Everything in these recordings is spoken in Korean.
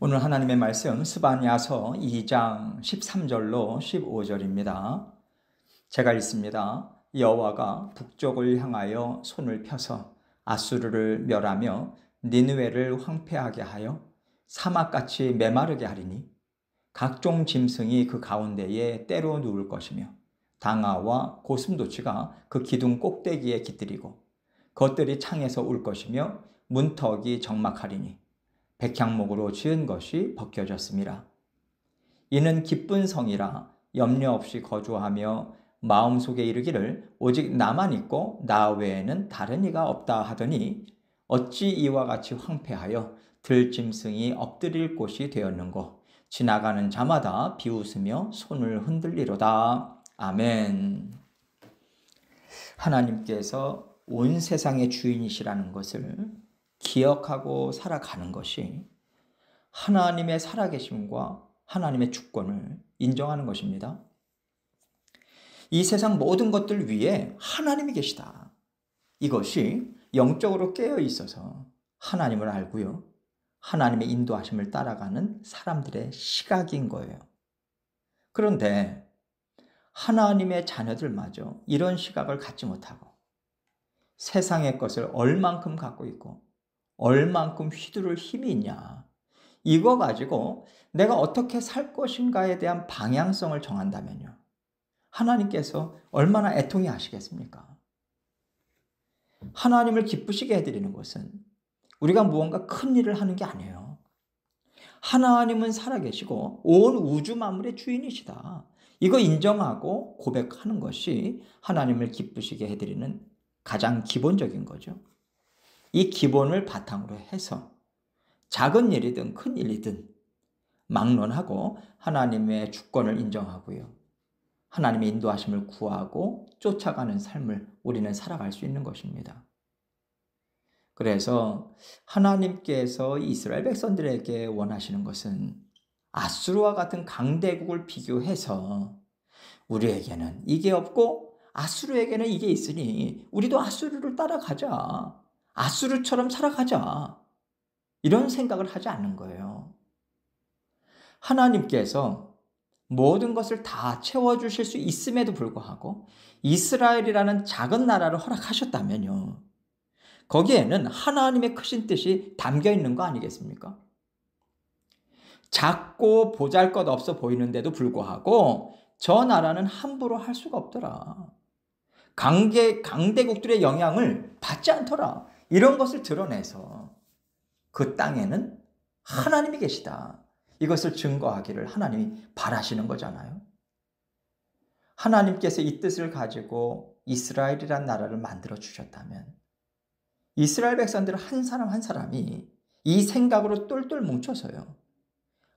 오늘 하나님의 말씀 스바냐서 2장 13절로 15절입니다. 제가 읽습니다. 여호와가 북쪽을 향하여 손을 펴서 아수르를 멸하며 니느웨를 황폐하게 하여 사막같이 메마르게 하리니 각종 짐승이 그 가운데에 때로 누울 것이며 당아와 고슴도치가 그 기둥 꼭대기에 깃들이고 것들이 창에서 울 것이며 문턱이 적막하리니 백향목으로 지은 것이 벗겨졌습니다. 이는 기쁜 성이라 염려 없이 거주하며 마음속에 이르기를 오직 나만 있고 나 외에는 다른 이가 없다 하더니 어찌 이와 같이 황폐하여 들짐승이 엎드릴 곳이 되었는고 지나가는 자마다 비웃으며 손을 흔들리로다. 아멘. 하나님께서 온 세상의 주인이시라는 것을 기억하고 살아가는 것이 하나님의 살아계심과 하나님의 주권을 인정하는 것입니다. 이 세상 모든 것들 위에 하나님이 계시다. 이것이 영적으로 깨어 있어서 하나님을 알고요. 하나님의 인도하심을 따라가는 사람들의 시각인 거예요. 그런데 하나님의 자녀들마저 이런 시각을 갖지 못하고 세상의 것을 얼만큼 갖고 있고 얼만큼 휘두를 힘이 있냐, 이거 가지고 내가 어떻게 살 것인가에 대한 방향성을 정한다면요, 하나님께서 얼마나 애통이 하시겠습니까? 하나님을 기쁘시게 해드리는 것은 우리가 무언가 큰 일을 하는 게 아니에요. 하나님은 살아계시고 온 우주 만물의 주인이시다. 이거 인정하고 고백하는 것이 하나님을 기쁘시게 해드리는 가장 기본적인 거죠. 이 기본을 바탕으로 해서 작은 일이든 큰 일이든 막론하고 하나님의 주권을 인정하고요, 하나님의 인도하심을 구하고 쫓아가는 삶을 우리는 살아갈 수 있는 것입니다. 그래서 하나님께서 이스라엘 백성들에게 원하시는 것은 아수르와 같은 강대국을 비교해서 우리에게는 이게 없고 아수르에게는 이게 있으니 우리도 아수르를 따라가자, 아수르처럼 살아가자, 이런 생각을 하지 않는 거예요. 하나님께서 모든 것을 다 채워주실 수 있음에도 불구하고 이스라엘이라는 작은 나라를 허락하셨다면요, 거기에는 하나님의 크신 뜻이 담겨 있는 거 아니겠습니까? 작고 보잘것없어 보이는데도 불구하고 저 나라는 함부로 할 수가 없더라. 강대국들의 영향을 받지 않더라. 이런 것을 드러내서 그 땅에는 하나님이 계시다, 이것을 증거하기를 하나님이 바라시는 거잖아요. 하나님께서 이 뜻을 가지고 이스라엘이란 나라를 만들어 주셨다면 이스라엘 백성들 한 사람 한 사람이 이 생각으로 똘똘 뭉쳐서요,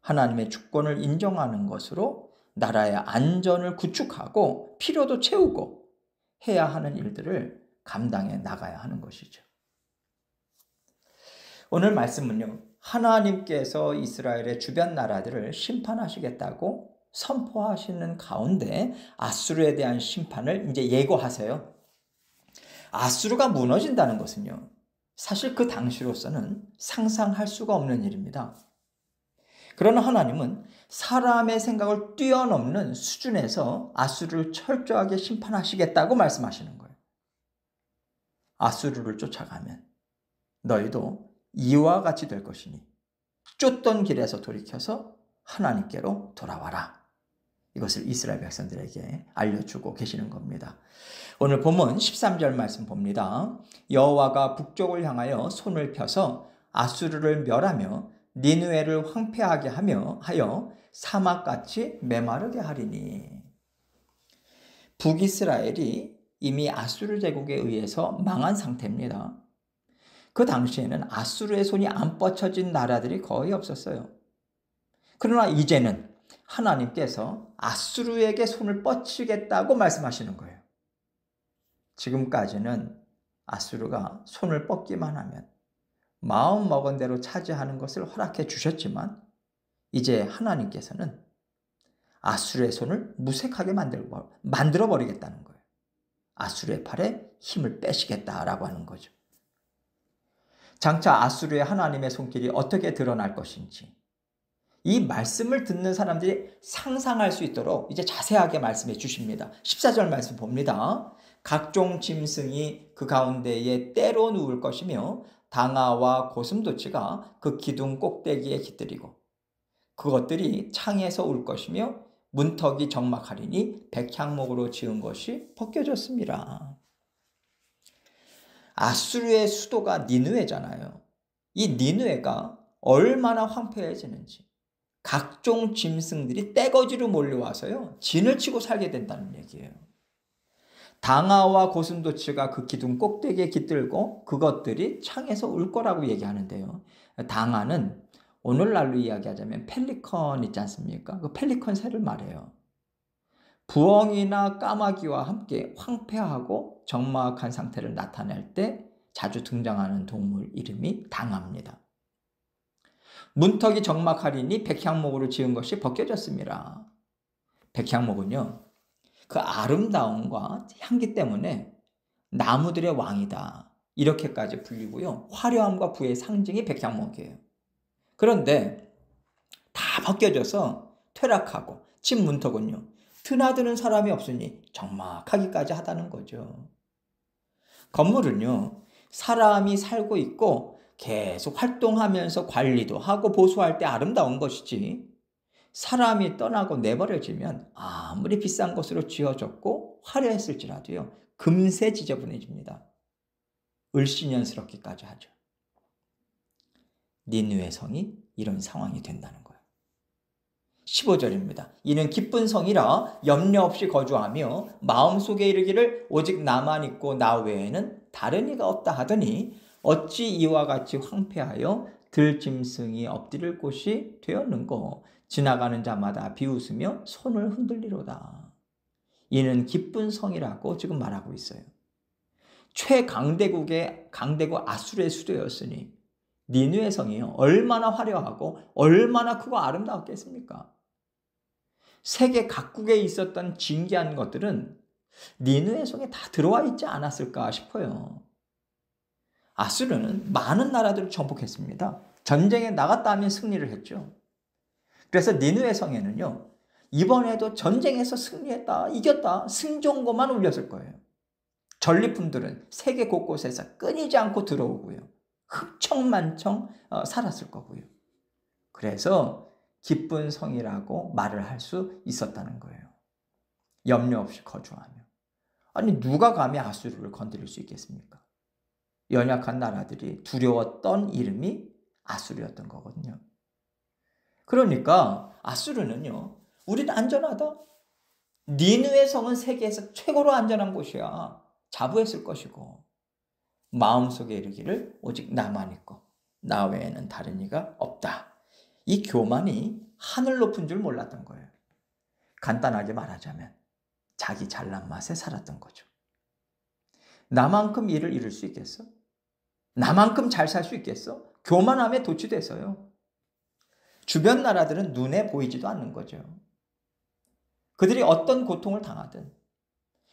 하나님의 주권을 인정하는 것으로 나라의 안전을 구축하고 필요도 채우고 해야 하는 일들을 감당해 나가야 하는 것이죠. 오늘 말씀은요, 하나님께서 이스라엘의 주변 나라들을 심판하시겠다고 선포하시는 가운데 아수르에 대한 심판을 이제 예고하세요. 아수르가 무너진다는 것은요, 사실 그 당시로서는 상상할 수가 없는 일입니다. 그러나 하나님은 사람의 생각을 뛰어넘는 수준에서 아수르를 철저하게 심판하시겠다고 말씀하시는 거예요. 아수르를 쫓아가면 너희도 이와 같이 될 것이니 쫓던 길에서 돌이켜서 하나님께로 돌아와라. 이것을 이스라엘 백성들에게 알려주고 계시는 겁니다. 오늘 본문 13절 말씀 봅니다. 여호와가 북쪽을 향하여 손을 펴서 아수르를 멸하며 니느웨를 황폐하게 하여 사막같이 메마르게 하리니. 북이스라엘이 이미 아수르 제국에 의해서 망한 상태입니다. 그 당시에는 아수르의 손이 안 뻗쳐진 나라들이 거의 없었어요. 그러나 이제는 하나님께서 아수르에게 손을 뻗치겠다고 말씀하시는 거예요. 지금까지는 아수르가 손을 뻗기만 하면 마음 먹은 대로 차지하는 것을 허락해 주셨지만 이제 하나님께서는 아수르의 손을 무색하게 만들어 버리겠다는 거예요. 아수르의 팔에 힘을 빼시겠다라고 하는 거죠. 장차 아수르의 하나님의 손길이 어떻게 드러날 것인지, 이 말씀을 듣는 사람들이 상상할 수 있도록 이제 자세하게 말씀해 주십니다. 14절 말씀 봅니다. 각종 짐승이 그 가운데에 때로 누울 것이며 당아와 고슴도치가 그 기둥 꼭대기에 깃들이고 그것들이 창에서 울 것이며 문턱이 적막하리니 백향목으로 지은 것이 벗겨졌습니다. 아수르의 수도가 니느웨잖아요. 이 니느웨가 얼마나 황폐해지는지 각종 짐승들이 떼거지로 몰려와서요 진을 치고 살게 된다는 얘기예요. 당아와 고슴도치가 그 기둥 꼭대기에 깃들고 그것들이 창에서 울 거라고 얘기하는데요. 당아는 오늘날로 이야기하자면 펠리컨 있지 않습니까? 그 펠리컨 새를 말해요. 부엉이나 까마귀와 함께 황폐하고 적막한 상태를 나타낼 때 자주 등장하는 동물 이름이 당아입니다. 문턱이 적막하리니 백향목으로 지은 것이 벗겨졌습니다. 백향목은요, 그 아름다움과 향기 때문에 나무들의 왕이다. 이렇게까지 불리고요. 화려함과 부의 상징이 백향목이에요. 그런데 다 벗겨져서 퇴락하고 집 문턱은요. 드나드는 사람이 없으니 적막하기까지 하다는 거죠. 건물은요. 사람이 살고 있고 계속 활동하면서 관리도 하고 보수할 때 아름다운 것이지 사람이 떠나고 내버려지면 아무리 비싼 것으로 지어졌고 화려했을지라도요. 금세 지저분해집니다. 을씨년스럽기까지 하죠. 니느웨 성이 이런 상황이 된다는 거예요. 15절입니다. 이는 기쁜 성이라 염려 없이 거주하며 마음속에 이르기를 오직 나만 있고 나 외에는 다른 이가 없다 하더니 어찌 이와 같이 황폐하여 들짐승이 엎드릴 곳이 되었는고 지나가는 자마다 비웃으며 손을 흔들리로다. 이는 기쁜 성이라고 지금 말하고 있어요. 최강대국의 강대국 아수르의 수도였으니 니느웨 성이요 얼마나 화려하고 얼마나 크고 아름다웠겠습니까? 세계 각국에 있었던 진귀한 것들은 니느웨 성에 다 들어와 있지 않았을까 싶어요. 아수르는 많은 나라들을 정복했습니다. 전쟁에 나갔다 하면 승리를 했죠. 그래서 니느웨 성에는요 이번에도 전쟁에서 승리했다, 이겼다, 승종고만 울렸을 거예요. 전리품들은 세계 곳곳에서 끊이지 않고 들어오고요. 흑청만청 살았을 거고요. 그래서 기쁜 성이라고 말을 할 수 있었다는 거예요. 염려 없이 거주하며. 아니 누가 감히 아수르를 건드릴 수 있겠습니까? 연약한 나라들이 두려웠던 이름이 아수르였던 거거든요. 그러니까 아수르는요. 우리는 안전하다. 니느웨 성은 세계에서 최고로 안전한 곳이야. 자부했을 것이고 마음속에 이르기를 오직 나만 있고 나 외에는 다른 이가 없다. 이 교만이 하늘 높은 줄 몰랐던 거예요. 간단하게 말하자면 자기 잘난 맛에 살았던 거죠. 나만큼 일을 이룰 수 있겠어? 나만큼 잘 살 수 있겠어? 교만함에 도취돼서요. 주변 나라들은 눈에 보이지도 않는 거죠. 그들이 어떤 고통을 당하든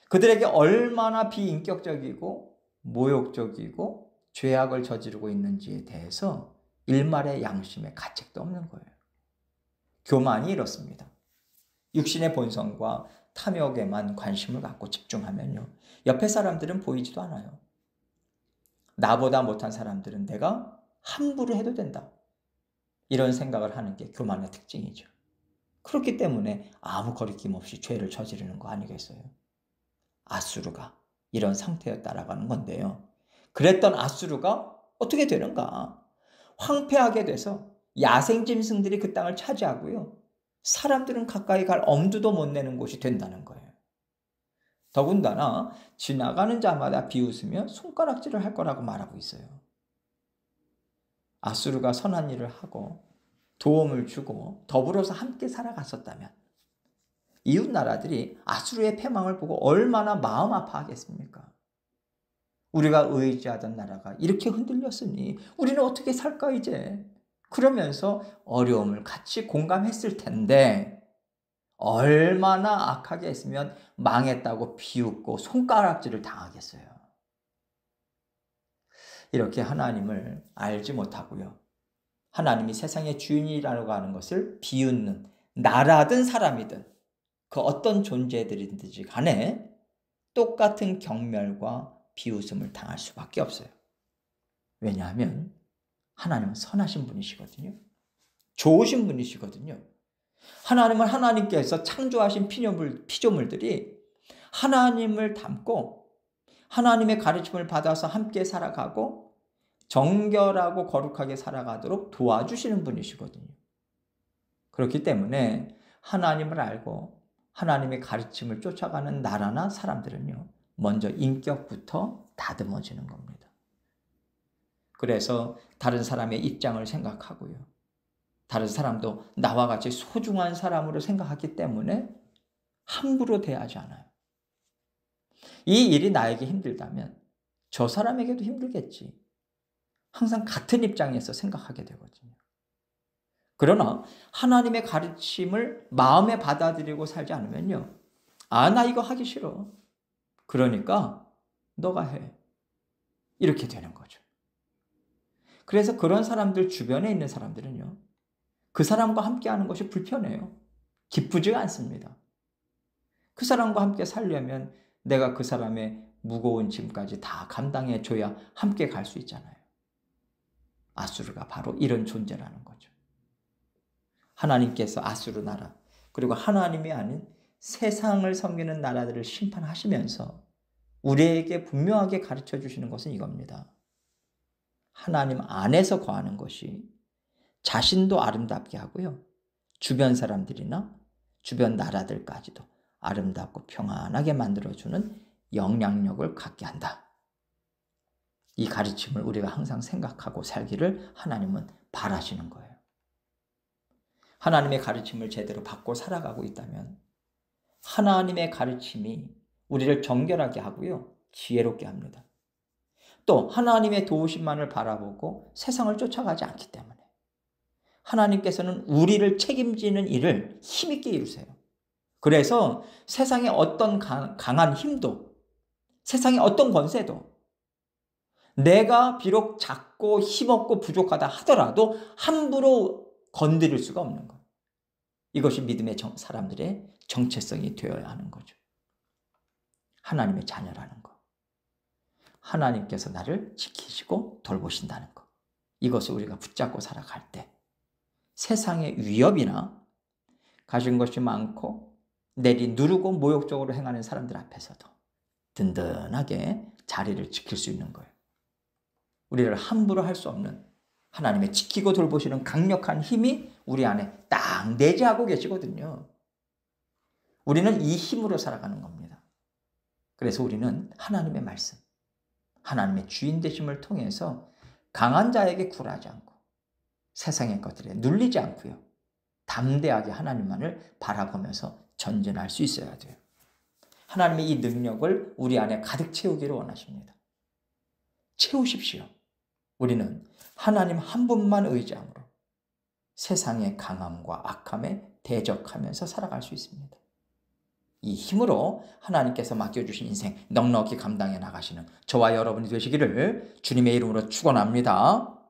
그들에게 얼마나 비인격적이고 모욕적이고 죄악을 저지르고 있는지에 대해서 일말의 양심의 가책도 없는 거예요. 교만이 이렇습니다. 육신의 본성과 탐욕에만 관심을 갖고 집중하면요. 옆에 사람들은 보이지도 않아요. 나보다 못한 사람들은 내가 함부로 해도 된다. 이런 생각을 하는 게 교만의 특징이죠. 그렇기 때문에 아무 거리낌 없이 죄를 저지르는 거 아니겠어요? 아수르가 이런 상태였다라고 건데요. 그랬던 아수르가 어떻게 되는가? 황폐하게 돼서 야생짐승들이 그 땅을 차지하고요. 사람들은 가까이 갈 엄두도 못 내는 곳이 된다는 거예요. 더군다나 지나가는 자마다 비웃으며 손가락질을 할 거라고 말하고 있어요. 아수르가 선한 일을 하고 도움을 주고 더불어서 함께 살아갔었다면 이웃 나라들이 아수르의 패망을 보고 얼마나 마음 아파하겠습니까? 우리가 의지하던 나라가 이렇게 흔들렸으니 우리는 어떻게 살까 이제? 그러면서 어려움을 같이 공감했을 텐데 얼마나 악하게 했으면 망했다고 비웃고 손가락질을 당하겠어요. 이렇게 하나님을 알지 못하고요. 하나님이 세상의 주인이라고 하는 것을 비웃는 나라든 사람이든 그 어떤 존재들이든지 간에 똑같은 경멸과 비웃음을 당할 수밖에 없어요. 왜냐하면 하나님은 선하신 분이시거든요. 좋으신 분이시거든요. 하나님은 하나님께서 창조하신 피조물들이 하나님을 닮고 하나님의 가르침을 받아서 함께 살아가고 정결하고 거룩하게 살아가도록 도와주시는 분이시거든요. 그렇기 때문에 하나님을 알고 하나님의 가르침을 쫓아가는 나라나 사람들은요, 먼저 인격부터 다듬어지는 겁니다. 그래서 다른 사람의 입장을 생각하고요. 다른 사람도 나와 같이 소중한 사람으로 생각하기 때문에 함부로 대하지 않아요. 이 일이 나에게 힘들다면 저 사람에게도 힘들겠지. 항상 같은 입장에서 생각하게 되거든요. 그러나 하나님의 가르침을 마음에 받아들이고 살지 않으면요. 나 이거 하기 싫어. 그러니까 너가 해. 이렇게 되는 거죠. 그래서 그런 사람들 주변에 있는 사람들은요. 그 사람과 함께하는 것이 불편해요. 기쁘지가 않습니다. 그 사람과 함께 살려면 내가 그 사람의 무거운 짐까지 다 감당해 줘야 함께 갈 수 있잖아요. 아수르가 바로 이런 존재라는 거죠. 하나님께서 아수르 나라 그리고 하나님이 아닌 세상을 섬기는 나라들을 심판하시면서 우리에게 분명하게 가르쳐 주시는 것은 이겁니다. 하나님 안에서 거하는 것이 자신도 아름답게 하고요. 주변 사람들이나 주변 나라들까지도 아름답고 평안하게 만들어주는 영향력을 갖게 한다. 이 가르침을 우리가 항상 생각하고 살기를 하나님은 바라시는 거예요. 하나님의 가르침을 제대로 받고 살아가고 있다면 하나님의 가르침이 우리를 정결하게 하고요. 지혜롭게 합니다. 또 하나님의 도우심만을 바라보고 세상을 쫓아가지 않기 때문에 하나님께서는 우리를 책임지는 일을 힘있게 이루세요. 그래서 세상의 어떤 강한 힘도 세상의 어떤 권세도 내가 비록 작고 힘없고 부족하다 하더라도 함부로 건드릴 수가 없는 것. 이것이 믿음의 사람들의 정체성이 되어야 하는 거죠. 하나님의 자녀라는 것. 하나님께서 나를 지키시고 돌보신다는 것. 이것을 우리가 붙잡고 살아갈 때 세상의 위협이나 가진 것이 많고 내리 누르고 모욕적으로 행하는 사람들 앞에서도 든든하게 자리를 지킬 수 있는 거예요. 우리를 함부로 할 수 없는 하나님의 지키고 돌보시는 강력한 힘이 우리 안에 딱 내재하고 계시거든요. 우리는 이 힘으로 살아가는 겁니다. 그래서 우리는 하나님의 말씀, 하나님의 주인 되심을 통해서 강한 자에게 굴하지 않고 세상의 것들에 눌리지 않고요. 담대하게 하나님만을 바라보면서 전진할 수 있어야 돼요. 하나님의 이 능력을 우리 안에 가득 채우기를 원하십니다. 채우십시오. 우리는 하나님 한 분만 의지함으로 세상의 강함과 악함에 대적하면서 살아갈 수 있습니다. 이 힘으로 하나님께서 맡겨주신 인생 넉넉히 감당해 나가시는 저와 여러분이 되시기를 주님의 이름으로 축원합니다.